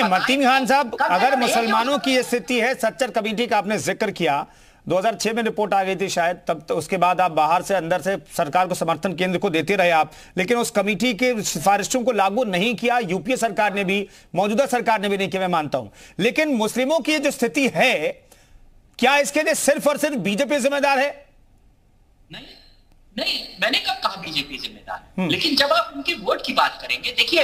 मतीन खान साहब, अगर मुसलमानों की स्थिति है, सच्चर कमेटी का आपने जिक्र किया, 2006 में रिपोर्ट आ गई थी शायद, तब तो उसके बाद आप बाहर से अंदर से सरकार को समर्थन केंद्र को देते रहे आप, लेकिन उस कमेटी के सिफारिशों को लागू नहीं किया। यूपीए सरकार ने भी, मौजूदा सरकार ने भी नहीं किया, मैं मानता हूं। लेकिन मुस्लिमों की जो स्थिति है, क्या इसके लिए सिर्फ और सिर्फ बीजेपी जिम्मेदार है? नहीं नहीं, मैंने कब कहा बीजेपी जिम्मेदार, लेकिन जब आप उनके वोट की बात करेंगे, देखिए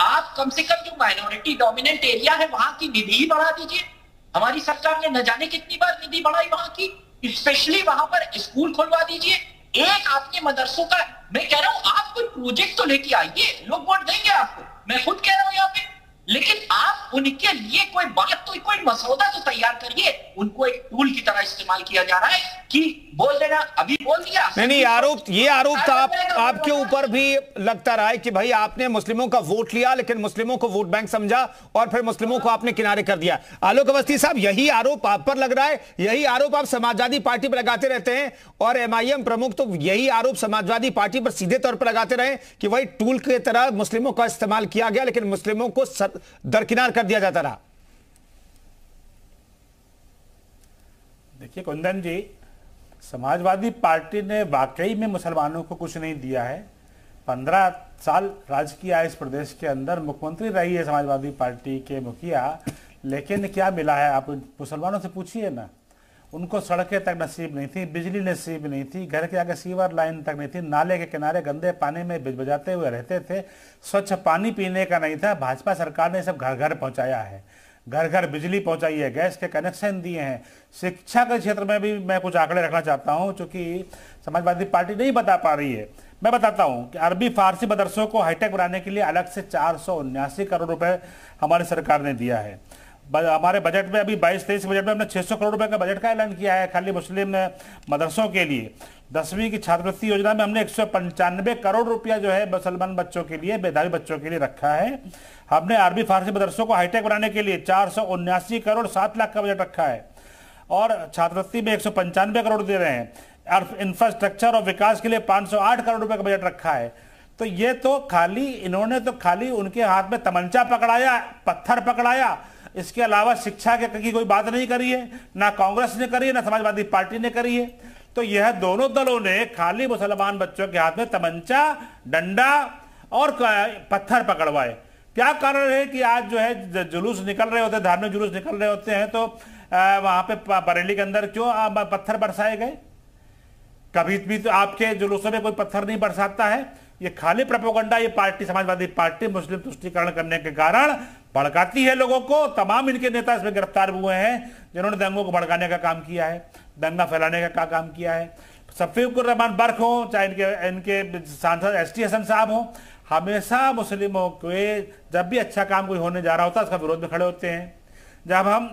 आप कम से कम जो माइनॉरिटी डोमिनेंट एरिया है वहां की निधि ही बढ़ा दीजिए। हमारी सरकार ने न जाने कितनी बार निधि बढ़ाई वहां की, स्पेशली वहां पर स्कूल खुलवा दीजिए। एक आपके मदरसों का, मैं कह रहा हूं आप कोई प्रोजेक्ट तो लेके आइए, लोग वोट देंगे आपको, मैं खुद कह रहा हूं यहां पे। लेकिन आप उनके लिए कोई बात, तो कोई मसौदा तो तैयार करिए। उनको एक टूल की तरह इस्तेमाल किया जा रहा है कि बोल देना, अभी बोल दिया। नहीं, आरोप, ये आरोप तो आपके ऊपर भी लगता रहा है कि भाई आपने मुस्लिमों का वोट लिया, लेकिन मुस्लिमों को वोट बैंक समझा और फिर मुस्लिमों को आपने किनारे कर दिया। आलोक अवस्थी साहब, यही आरोप आप पर लग रहा है, यही आरोप आप समाजवादी पार्टी पर लगाते रहते हैं, और एमआईएम प्रमुख तो यही आरोप समाजवादी पार्टी पर सीधे तौर पर लगाते रहे कि वही टूल की तरह मुस्लिमों का इस्तेमाल किया गया, लेकिन मुस्लिमों को दरकिनार कर दिया जाता रहा। देखिए कुंदन जी, समाजवादी पार्टी ने वाकई में मुसलमानों को कुछ नहीं दिया है। 15 साल राज किया इस प्रदेश के अंदर, मुख्यमंत्री रही है समाजवादी पार्टी के मुखिया, लेकिन क्या मिला है आप मुसलमानों से पूछिए ना। उनको सड़कें तक नसीब नहीं थी, बिजली नसीब नहीं थी, घर के आगे सीवर लाइन तक नहीं थी, नाले के किनारे गंदे पानी में बिज बजाते हुए रहते थे, स्वच्छ पानी पीने का नहीं था। भाजपा सरकार ने सब घर घर पहुंचाया है, घर घर बिजली पहुंचाई है, गैस के कनेक्शन दिए हैं। शिक्षा के क्षेत्र में भी मैं कुछ आंकड़े रखना चाहता हूं, क्योंकि समाजवादी पार्टी नहीं बता पा रही है। मैं बताता हूं कि अरबी फारसी मदरसों को हाईटेक बनाने के लिए अलग से 479 करोड़ रुपए हमारी सरकार ने दिया है। हमारे बजट में अभी 22-23 बजट में हमने 600 करोड़ रुपए का बजट का ऐलान किया है खाली मुस्लिम मदरसों के लिए। 10वीं की छात्रवृत्ति योजना में हमने 195 करोड़ रुपया जो है मुसलमान बच्चों के लिए, बेदारी बच्चों के लिए रखा है। हमने अरबी फारसी मदरसों को हाईटेक बनाने के लिए 479 करोड़ 7 लाख का बजट रखा है, और छात्रवृत्ति में 195 करोड़ दे रहे हैं। और इंफ्रास्ट्रक्चर और विकास के लिए 508 करोड़ रुपए का बजट रखा है। तो ये तो खाली, इन्होंने तो खाली उनके हाथ में तमंचा पकड़ाया, पत्थर पकड़ाया, इसके अलावा शिक्षा की कोई बात नहीं करी है, ना कांग्रेस ने करी है, ना समाजवादी पार्टी ने करी है। तो यह दोनों दलों ने खाली मुसलमान बच्चों के हाथ में तमंचा, डंडा और पत्थर पकड़वाए। क्या कारण है कि आज जो है जुलूस निकल रहे होते, धार्मिक जुलूस निकल रहे होते हैं, तो वहां पे बरेली के अंदर क्यों पत्थर बरसाए गए? कभी भी तो आपके जुलूसों में कोई पत्थर नहीं बरसाता है। ये खाली प्रोपेगेंडा ये पार्टी, समाजवादी पार्टी मुस्लिम तुष्टीकरण करने के कारण भड़काती है लोगों को। तमाम इनके नेता इसमें गिरफ्तार हुए हैं जिन्होंने दंगों को भड़काने का काम किया है, दंगा फैलाने का काम किया है। शफीकुर रहमान बर्क हो, चाहे इनके सांसद एसटी हसन साहब हो, हमेशा मुस्लिमों के जब भी अच्छा काम कोई होने जा रहा होता है उसका विरोध में खड़े होते हैं। जब हम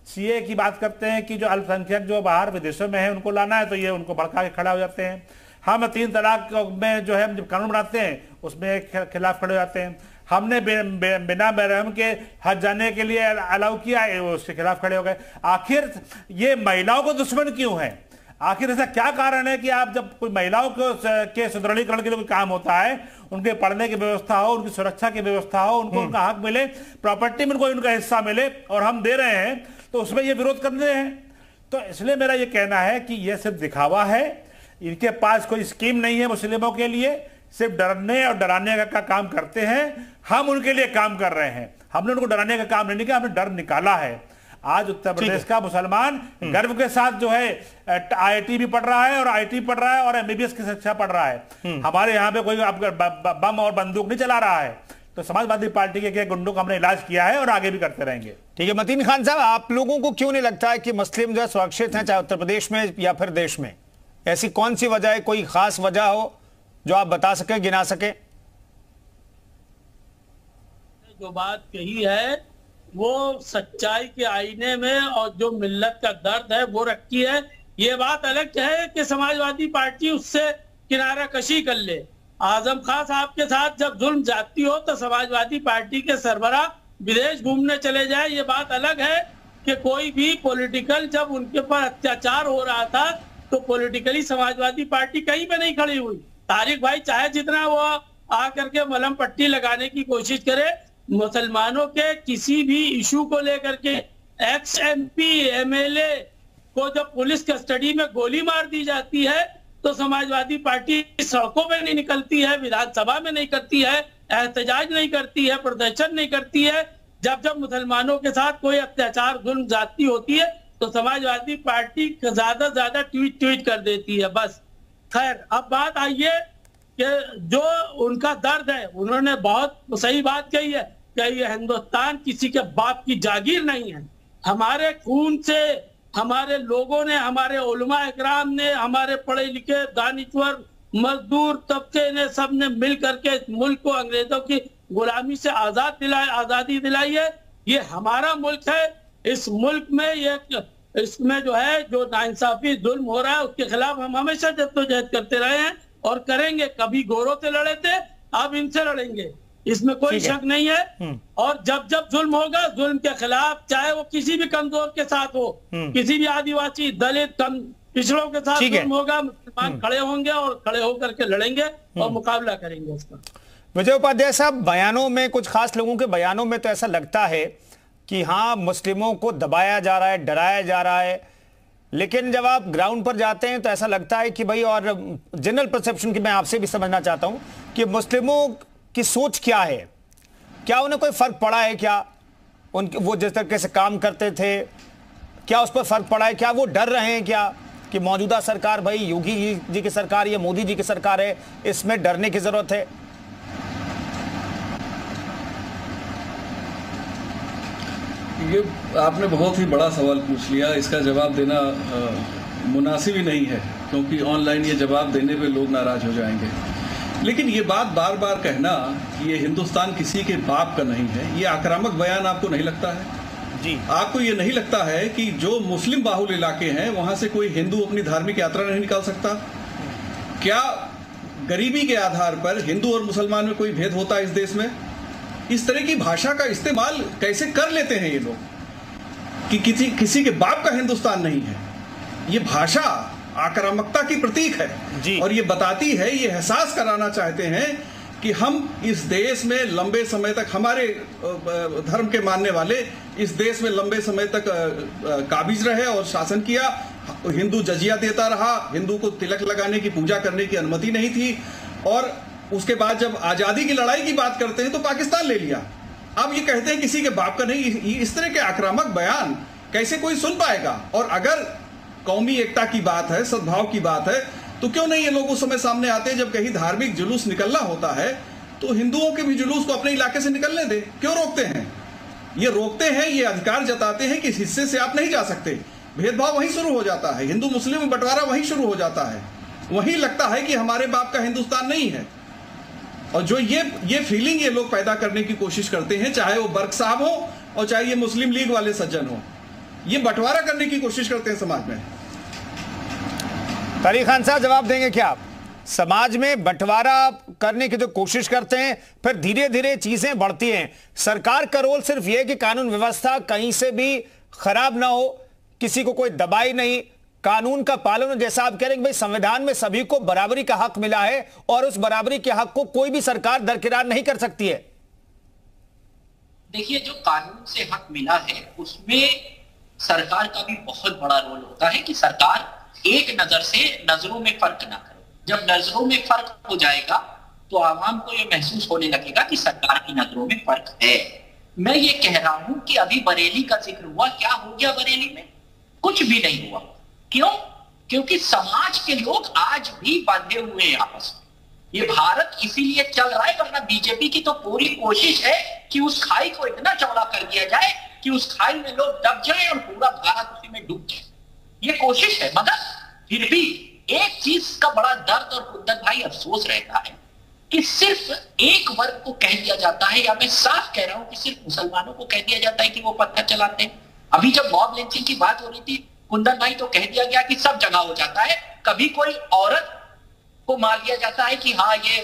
सीए की बात करते हैं कि जो अल्पसंख्यक जो बाहर विदेशों में है उनको लाना है, तो ये उनको भड़का के खड़ा हो जाते हैं। हम 3 तलाक में जो है जब कानून बनाते हैं उसमें खिलाफ खड़े हो जाते हैं। हमने बिना महरम के हज जाने के लिए अलाउ किया है, उसके खिलाफ खड़े हो गए। आखिर ये महिलाओं को दुश्मन क्यों है? आखिर ऐसा क्या कारण है कि आप जब कोई महिलाओं के सुदृढ़ीकरण के लिए कोई काम होता है, उनके पढ़ने की व्यवस्था हो, उनकी सुरक्षा की व्यवस्था हो, उनको उनका हक मिले, प्रॉपर्टी में उनको उनका हिस्सा मिले, और हम दे रहे हैं तो उसमें ये विरोध कर रहे हैं। तो इसलिए मेरा ये कहना है कि ये सिर्फ दिखावा है। इनके पास कोई स्कीम नहीं है मुस्लिमों के लिए, सिर्फ डरने और डराने का काम करते हैं। हम उनके लिए काम कर रहे हैं, हमने उनको डराने का काम नहीं किया, हमने डर निकाला है। आज उत्तर प्रदेश का मुसलमान गर्व के साथ जो है आईआईटी भी पढ़ रहा है, और आईटी पढ़ रहा है, और एमबीबीएस की शिक्षा पढ़ रहा है। हमारे यहाँ पे कोई बम और बंदूक नहीं चला रहा है। तो समाजवादी पार्टी के गुंडों का हमने इलाज किया है और आगे भी करते रहेंगे। ठीक है मतीन खान साहब, आप लोगों को क्यों नहीं लगता है कि मुस्लिम जो है सुरक्षित हैं, चाहे उत्तर प्रदेश में या फिर देश में? ऐसी कौन सी वजह है, कोई खास वजह हो जो आप बता सके, गिना सके? जो बात कही है वो सच्चाई के आईने में, और जो मिल्लत का दर्द है वो रखी है। ये बात अलग है कि समाजवादी पार्टी उससे किनारा कशी कर ले। आजम खान साहब के साथ जब जुल्म जाती हो तो समाजवादी पार्टी के सरबराह विदेश घूमने चले जाए, ये बात अलग है कि कोई भी पॉलिटिकल, जब उनके पर अत्याचार हो रहा था तो पॉलिटिकली समाजवादी पार्टी कहीं पे नहीं खड़ी हुई। तारिक भाई चाहे जितना वो आकर के मलहम पट्टी लगाने की कोशिश करे, मुसलमानों के किसी भी इशू को लेकर के एक्स MP MLA को जब पुलिस कस्टडी में गोली मार दी जाती है तो समाजवादी पार्टी सड़कों में नहीं निकलती है, विधानसभा में नहीं करती है, एहतजाज नहीं करती है, प्रदर्शन नहीं करती है। जब जब मुसलमानों के साथ कोई अत्याचार जुल्म ज्यादती होती है तो समाजवादी पार्टी ज्यादा से ज्यादा ट्वीट कर देती है, बस। खैर, अब बात आइए कि जो उनका दर्द है, उन्होंने बहुत सही बात कही है कि ये हिंदुस्तान किसी के बाप की जागीर नहीं है। हमारे खून से हमारे लोगों ने, हमारे उलमा इकराम ने, हमारे पढ़े लिखे दानिश्वर मजदूर तबके ने, सब ने मिल करके इस मुल्क को अंग्रेजों की गुलामी से आजादी दिलाई है। ये हमारा मुल्क है। इस मुल्क में इसमें जो है जो नाइंसाफी जुल्म हो रहा है उसके खिलाफ हम हमेशा जद्दोजहद करते रहे हैं और करेंगे। कभी गोरों से लड़े थे, अब इनसे लड़ेंगे, इसमें कोई शक नहीं है। और जब जब जुल्म होगा, जुल्म के खिलाफ, चाहे वो किसी भी कमजोर के साथ हो, किसी भी आदिवासी, दलित, पिछड़ों के साथ जुल्म होगा, मुसलमान खड़े होंगे और खड़े होकर के लड़ेंगे और मुकाबला करेंगे उसका। विजय उपाध्याय साहब, बयानों में, कुछ खास लोगों के बयानों में तो ऐसा लगता है कि हाँ, मुस्लिमों को दबाया जा रहा है, डराया जा रहा है, लेकिन जब आप ग्राउंड पर जाते हैं तो ऐसा लगता है कि भाई, और जनरल परसेप्शन की मैं आपसे भी समझना चाहता हूं कि मुस्लिमों की सोच क्या है, क्या उन्हें कोई फर्क पड़ा है, क्या उनके वो जिस तरीके से काम करते थे, क्या उस पर फर्क पड़ा है, क्या वो डर रहे हैं क्या कि मौजूदा सरकार, भाई योगी जी की सरकार या मोदी जी की सरकार है, इसमें डरने की जरूरत है? ये आपने बहुत ही बड़ा सवाल पूछ लिया। इसका जवाब देना मुनासिब ही नहीं है, क्योंकि ऑनलाइन ये जवाब देने पे लोग नाराज हो जाएंगे। लेकिन ये बात बार बार कहना कि ये हिंदुस्तान किसी के बाप का नहीं है, ये आक्रामक बयान आपको नहीं लगता है? जी, आपको ये नहीं लगता है कि जो मुस्लिम बाहुल इलाके हैं वहां से कोई हिंदू अपनी धार्मिक यात्रा नहीं निकाल सकता? क्या गरीबी के आधार पर हिंदू और मुसलमान में कोई भेद होता है इस देश में? इस तरह की भाषा का इस्तेमाल कैसे कर लेते हैं ये लोग कि किसी के बाप का हिंदुस्तान नहीं है? ये भाषा आक्रामकता की प्रतीक है जी। और ये बताती है, ये एहसास कराना चाहते हैं कि हम इस देश में लंबे समय तक, हमारे धर्म के मानने वाले इस देश में लंबे समय तक काबिज रहे और शासन किया। हिंदू जजिया देता रहा, हिंदू को तिलक लगाने की, पूजा करने की अनुमति नहीं थी, और उसके बाद जब आजादी की लड़ाई की बात करते हैं तो पाकिस्तान ले लिया। अब ये कहते हैं किसी के बाप का नहीं। इस तरह के आक्रामक बयान कैसे कोई सुन पाएगा? और अगर कौमी एकता की बात है, सद्भाव की बात है, तो क्यों नहीं ये लोग उस समय सामने आते हैं जब कहीं धार्मिक जुलूस निकलना होता है तो हिंदुओं के भी जुलूस को अपने इलाके से निकलने दे? क्यों रोकते हैं? ये रोकते हैं, ये अधिकार जताते हैं कि इस हिस्से से आप नहीं जा सकते। भेदभाव वहीं शुरू हो जाता है, हिंदू मुस्लिम में बंटवारा वहीं शुरू हो जाता है, वहीं लगता है कि हमारे बाप का हिंदुस्तान नहीं है। और जो ये फीलिंग ये लोग पैदा करने की कोशिश करते हैं, चाहे वो बर्क साहब हो और चाहे ये मुस्लिम लीग वाले सज्जन हो, ये बंटवारा करने की कोशिश करते हैं समाज में। तारिक खान साहब, जवाब देंगे क्या आप? समाज में बंटवारा करने की जो कोशिश करते हैं, फिर धीरे धीरे चीजें बढ़ती हैं। सरकार का रोल सिर्फ यह कि कानून व्यवस्था कहीं से भी खराब ना हो, किसी को कोई दबाई नहीं, कानून का पालन, जैसा आप कह रहे हैं कि भाई संविधान में सभी को बराबरी का हक मिला है और उस बराबरी के हक को कोई भी सरकार दरकिरार नहीं कर सकती है। देखिए, जो कानून से हक मिला है उसमें सरकार का भी बहुत बड़ा रोल होता है कि सरकार एक नजर से नजरों में फर्क ना करे। जब नजरों में फर्क हो जाएगा तो आवाम को यह महसूस होने लगेगा कि सरकार की नजरों में फर्क है। मैं ये कह रहा हूं कि अभी बरेली का जिक्र हुआ, क्या हो गया बरेली में? कुछ भी नहीं हुआ। क्यों? क्योंकि समाज के लोग आज भी बंधे हुए हैं आपस में। ये भारत इसीलिए चल रहा है, वरना बीजेपी की तो पूरी कोशिश है कि उस खाई को इतना चौड़ा कर दिया जाए कि उस खाई में लोग दब जाएं और पूरा भारत उसी में डूब जाए। ये कोशिश है, मगर फिर भी एक चीज का बड़ा दर्द और कुंदन भाई अफसोस रहता है कि सिर्फ एक वर्ग को कह दिया जाता है, या मैं साफ कह रहा हूं कि सिर्फ मुसलमानों को कह दिया जाता है कि वो पत्थर चलाते हैं। अभी जब मॉब लिंचिंग की बात हो रही थी कुंदन भाई, तो कह दिया गया कि सब जगह हो जाता है। कभी कोई औरत को मार दिया जाता है कि हाँ ये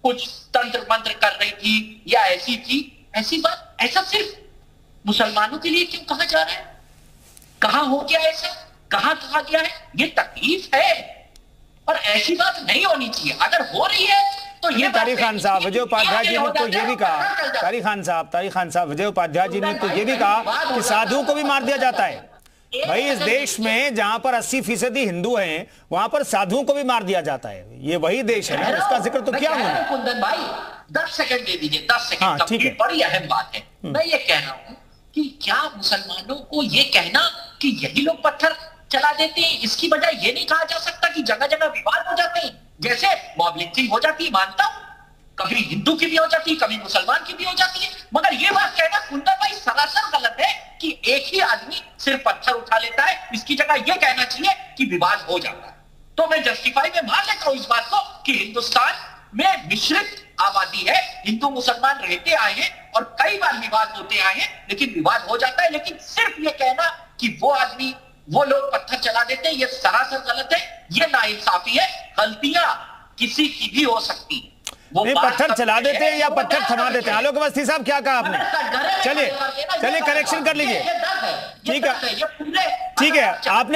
कुछ तंत्र मंत्र कर रही थी या ऐसी थी। ऐसी बात, ऐसा सिर्फ मुसलमानों के लिए क्यों कहा जा रहा है? कहां हो गया ऐसा? कहां कहा गया है? ये तकलीफ है और ऐसी बात नहीं होनी चाहिए। अगर हो रही है तो ये तारिक खान साहब, विजय उपाध्याय जी ने तो ये भी कहा, तारिक खान साहब, विजय उपाध्याय जी ने तो ये भी कहा कि साधुओं को भी मार दिया जाता है। भाई इस देश में जहां पर 80% हिंदू हैं, वहां पर साधुओं को भी मार दिया जाता है। ये वही देश है ना, उसका जिक्र तो क्या होना। कुंदन भाई 10 सेकंड दे दीजिए, 10 सेकंड। हाँ, ठीक है। बड़ी अहम बात है। मैं ये कह रहा हूं कि क्या मुसलमानों को ये कहना कि यही लोग पत्थर चला देते हैं, इसकी बजाय ये नहीं कहा जा सकता कि जगह जगह विवाद हो जाते हैं, जैसे मॉब लिंचिंग हो जाती है, मानता हूं, कभी हिंदू की भी हो जाती है, कभी मुसलमान की भी हो जाती है, मगर ये बात कहना कुंदन भाई सरासर गलत है कि एक ही आदमी सिर्फ पत्थर उठा लेता है। इसकी जगह ये कहना चाहिए कि विवाद हो जाता है। तो मैं जस्टिफाई में मान लेता हूं इस बात को कि हिंदुस्तान में मिश्रित आबादी है, हिंदू मुसलमान रहते आए हैं और कई बार विवाद होते आए हैं, लेकिन विवाद हो जाता है। लेकिन सिर्फ ये कहना कि वो आदमी, वो लोग पत्थर चला देते हैं, ये सरासर गलत है, ये नाइंसाफी है। गलतियां किसी की भी हो सकती है, नहीं पत्थर चला देते हैं या पत्थर थमा देते हैं। आलोक अवस्थी साहब क्या कहा आपने? चलिए करेक्शन कर लीजिए। ठीक है, आपने